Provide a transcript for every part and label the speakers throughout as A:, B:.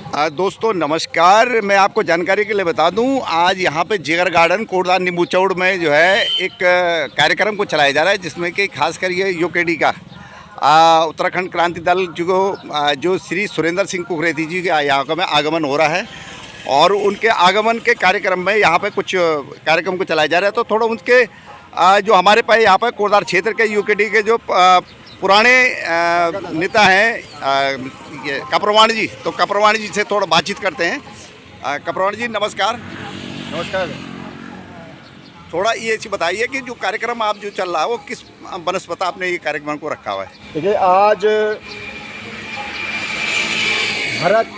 A: दोस्तों नमस्कार। मैं आपको जानकारी के लिए बता दूं, आज यहाँ पे जिगर गार्डन कोटद्वार नींबू चौड़ में जो है एक कार्यक्रम को चलाया जा रहा है, जिसमें कि खासकर ये यूकेडी का उत्तराखंड क्रांति दल जो श्री सुरेंद्र सिंह कुकरेती जी के यहाँ में आगमन हो रहा है और उनके आगमन के कार्यक्रम में यहाँ पे कुछ कार्यक्रम को चलाया जा रहा है। तो थोड़ा उनके जो हमारे पास यहाँ पर कोटद्वार क्षेत्र के यूकेडी के जो पुराने नेता हैं ये कपरवाणी जी, तो कपरवाणी जी से थोड़ा बातचीत करते हैं। कपरवाणी जी नमस्कार।
B: नमस्कार।
A: थोड़ा ये बताइए कि जो कार्यक्रम आप जो चल रहा है वो किस बनस्पत आपने ये कार्यक्रम को रखा हुआ है?
B: देखिए, आज भरत,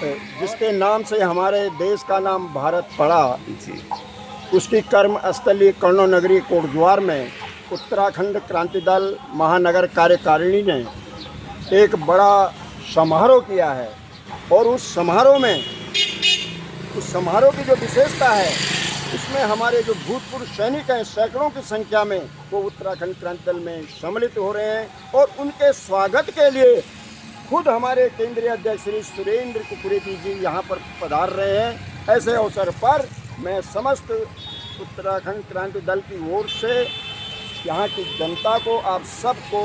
B: जिसके नाम से हमारे देश का नाम भारत पड़ा, उसकी कर्म स्थली कर्णो नगरी कोटद्वार में उत्तराखंड क्रांति दल महानगर कार्यकारिणी ने एक बड़ा समारोह किया है। और उस समारोह की जो विशेषता है, उसमें हमारे जो भूतपूर्व सैनिक हैं सैकड़ों की संख्या में, वो उत्तराखंड क्रांति दल में सम्मिलित हो रहे हैं। और उनके स्वागत के लिए खुद हमारे केंद्रीय अध्यक्ष श्री सुरेंद्र कुकरेती जी यहाँ पर पधार रहे हैं। ऐसे अवसर पर मैं समस्त उत्तराखंड क्रांति दल की ओर से यहाँ की जनता को, आप सबको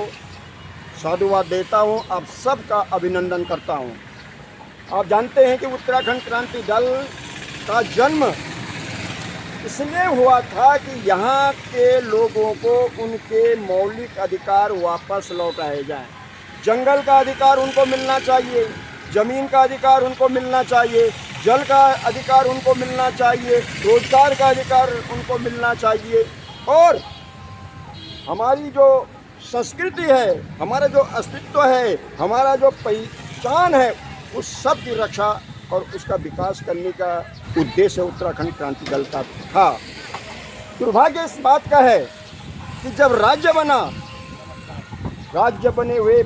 B: साधुवाद देता हूँ, आप सबका अभिनंदन करता हूँ। आप जानते हैं कि उत्तराखंड क्रांति दल का जन्म इसलिए हुआ था कि यहाँ के लोगों को उनके मौलिक अधिकार वापस लौटाए जाएं। जंगल का अधिकार उनको मिलना चाहिए, ज़मीन का अधिकार उनको मिलना चाहिए, जल का अधिकार उनको मिलना चाहिए, रोजगार का अधिकार उनको मिलना चाहिए। और हमारी जो संस्कृति है, हमारा जो अस्तित्व है, हमारा जो पहचान है, उस सब की रक्षा और उसका विकास करने का उद्देश्य उत्तराखंड क्रांति दल का था। दुर्भाग्य इस बात का है कि जब राज्य बने हुए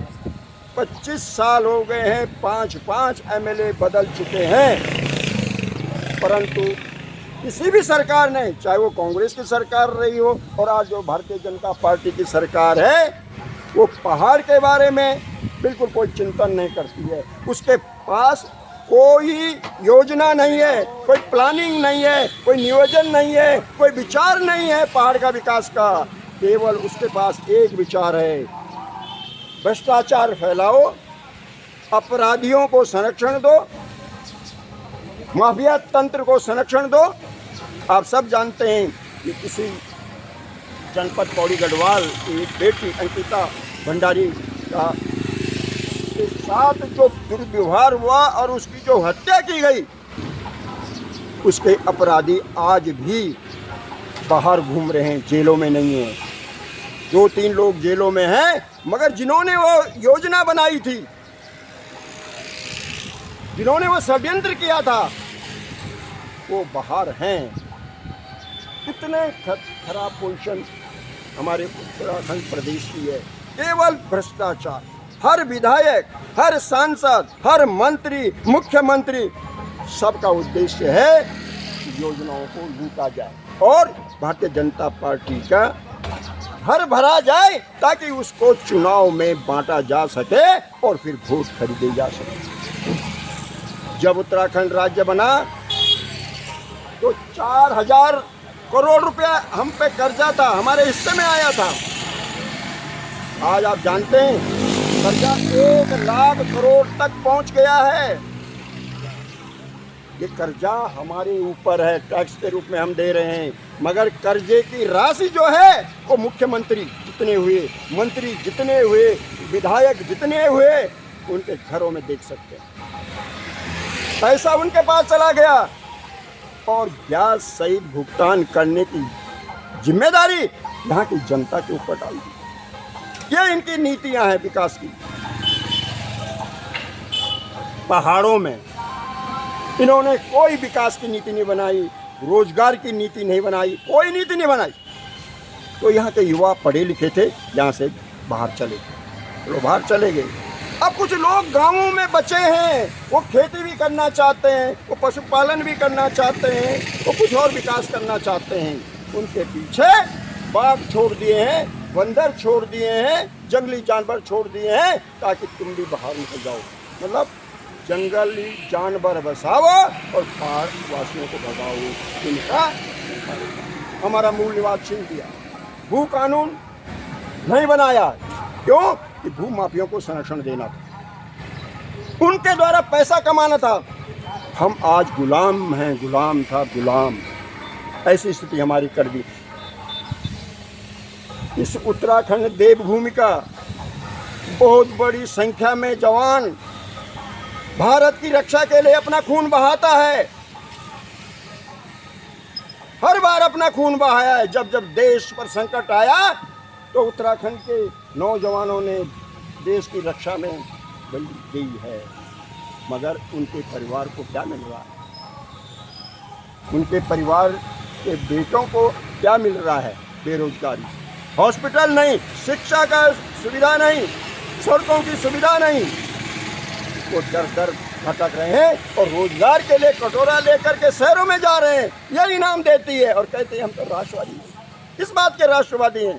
B: 25 साल हो गए हैं, 5 एमएलए बदल चुके हैं, परंतु किसी भी सरकार ने, चाहे वो कांग्रेस की सरकार रही हो और आज जो भारतीय जनता पार्टी की सरकार है, वो पहाड़ के बारे में बिल्कुल कोई चिंतन नहीं करती है। उसके पास कोई योजना नहीं है, कोई प्लानिंग नहीं है, कोई नियोजन नहीं है, कोई विचार नहीं है पहाड़ का विकास का। केवल उसके पास एक विचार है, भ्रष्टाचार फैलाओ, अपराधियों को संरक्षण दो, माफिया तंत्र को संरक्षण दो। आप सब जानते हैं कि किसी जनपद पौड़ी गढ़वाल की बेटी अंकिता भंडारी का के साथ जो दुर्व्यवहार हुआ और उसकी जो हत्या की गई, उसके अपराधी आज भी बाहर घूम रहे हैं, जेलों में नहीं हैं। 2-3 लोग जेलों में हैं, मगर जिन्होंने वो योजना बनाई थी, जिन्होंने वो षड्यंत्र किया था, वो बाहर हैं। कितने खराब पोजीशन हमारे उत्तराखंड प्रदेश की है। केवल भ्रष्टाचार, हर विधायक, हर सांसद, हर मंत्री, मुख्यमंत्री, सबका उद्देश्य है कि योजनाओं को लूटा जाए और भारतीय जनता पार्टी का घर भरा जाए, ताकि उसको चुनाव में बांटा जा सके और फिर वोट खरीदे जा सके। जब उत्तराखंड राज्य बना तो 4000 करोड़ रुपया हम पे कर्जा था, हमारे हिस्से में आया था। आज आप जानते हैं कर्जा 1 लाख करोड़ तक पहुंच गया है। ये कर्जा हमारे ऊपर है, टैक्स के रूप में हम दे रहे हैं, मगर कर्जे की राशि जो है वो मुख्यमंत्री जितने हुए, मंत्री जितने हुए, विधायक जितने हुए, उनके घरों में देख सकते हैं। पैसा उनके पास चला गया और ब्याज सहित भुगतान करने की जिम्मेदारी यहाँ की जनता के ऊपर डाल दी। ये इनकी नीतियाँ हैं विकास की। पहाड़ों में इन्होंने कोई विकास की नीति नहीं बनाई, रोजगार की नीति नहीं बनाई, कोई नीति नहीं बनाई। तो यहाँ के युवा पढ़े लिखे थे, यहाँ से बाहर चले गए, तो बाहर चले गए। अब कुछ लोग गांवों में बचे हैं, वो खेती भी करना चाहते हैं, वो पशुपालन भी करना चाहते हैं, वो कुछ और विकास करना चाहते हैं। उनके पीछे बाघ छोड़ दिए हैं, बंदर छोड़ दिए हैं, जंगली जानवर छोड़ दिए हैं, ताकि तुम भी बाहर निकल जाओ। मतलब जंगली जानवर बसाओ और पहाड़ वासियों को भगाओ। इनका हमारा मूल निवास छीन दिया, भू कानून नहीं बनाया। क्यों? कि भू माफियों को संरक्षण देना था, उनके द्वारा पैसा कमाना था। हम आज गुलाम हैं, गुलाम था गुलाम। ऐसी स्थिति हमारी कर दी। इस उत्तराखंड देवभूमि का बहुत बड़ी संख्या में जवान भारत की रक्षा के लिए अपना खून बहाता है, हर बार अपना खून बहाया है। जब जब देश पर संकट आया तो उत्तराखंड के नौजवानों ने देश की रक्षा में बलि दी है। मगर उनके परिवार को क्या मिल रहा है? उनके परिवार के बेटों को क्या मिल रहा है? बेरोजगारी, हॉस्पिटल नहीं, शिक्षा का सुविधा नहीं, सड़कों की सुविधा नहीं। वो दर दर भटक रहे हैं और रोजगार के लिए कटोरा लेकर के शहरों में जा रहे हैं। यह इनाम देती है और कहते हैं हम तो राष्ट्रवादी हैं, इस बात के राष्ट्रवादी हैं।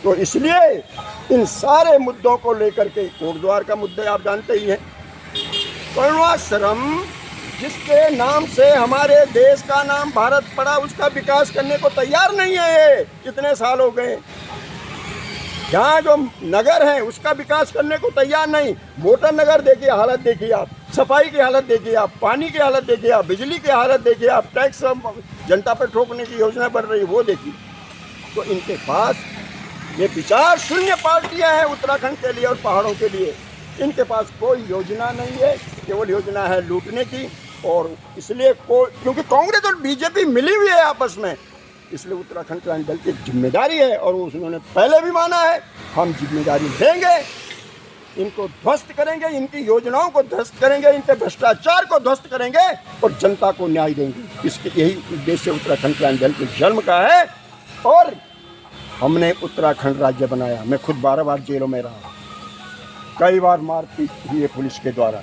B: तो इसलिए इन सारे मुद्दों को लेकर के कोटद्वार का मुद्दे आप जानते ही हैं। करुणाश्रम जिसके नाम से हमारे देश का नाम भारत पड़ा, उसका विकास करने को तैयार नहीं है। ये कितने साल हो गए, यहाँ जो नगर है उसका विकास करने को तैयार नहीं। मोटर नगर देखिए, हालत देखिए आप, सफाई की हालत देखिए आप, पानी की हालत देखिए आप, बिजली की हालत देखिए आप, टैक्स जनता पर ठोकने की योजना बन रही है वो देखिए। तो इनके पास ये विचार शून्य पार्टियां हैं उत्तराखंड के लिए और पहाड़ों के लिए। इनके पास कोई योजना नहीं है, केवल योजना है लूटने की। और इसलिए क्योंकि कांग्रेस और बीजेपी मिली हुई है आपस में, इसलिए उत्तराखंड क्रांति दल की जिम्मेदारी है और उन्होंने पहले भी माना है, हम जिम्मेदारी लेंगे, इनको ध्वस्त करेंगे, इनकी योजनाओं को ध्वस्त करेंगे, इनके भ्रष्टाचार को ध्वस्त करेंगे और जनता को न्याय देंगे। इसके यही उद्देश्य उत्तराखंड क्रांति दल के जन्म का है। और हमने उत्तराखंड राज्य बनाया। मैं खुद 12 बार जेलों में रहा, कई बार मारपीट हुई है पुलिस के द्वारा,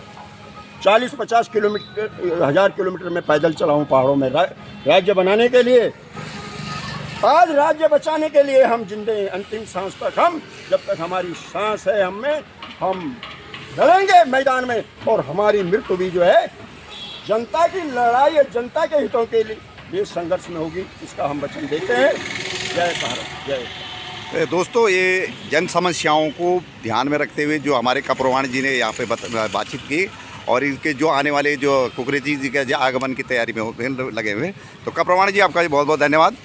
B: 40-50 किलोमीटर 1000 किलोमीटर में पैदल चला हूँ पहाड़ों में राज्य बनाने के लिए। आज राज्य बचाने के लिए हम जिंदे हैं, अंतिम सांस तक। हम जब तक हमारी सांस है हम में, हम लड़ेंगे मैदान में। और हमारी मृत्यु भी जो है जनता की लड़ाई और जनता के हितों के लिए संघर्ष में होगी, इसका हम वचन देते हैं। जय भारत, जय।
A: दोस्तों, ये जन समस्याओं को ध्यान में रखते हुए जो हमारे कपरवाणी जी ने यहाँ पे बातचीत की और इनके जो आने वाले जो कुकरेजी जी के आगमन की तैयारी में लगे हुए, तो कपरवाणी जी आपका बहुत बहुत धन्यवाद।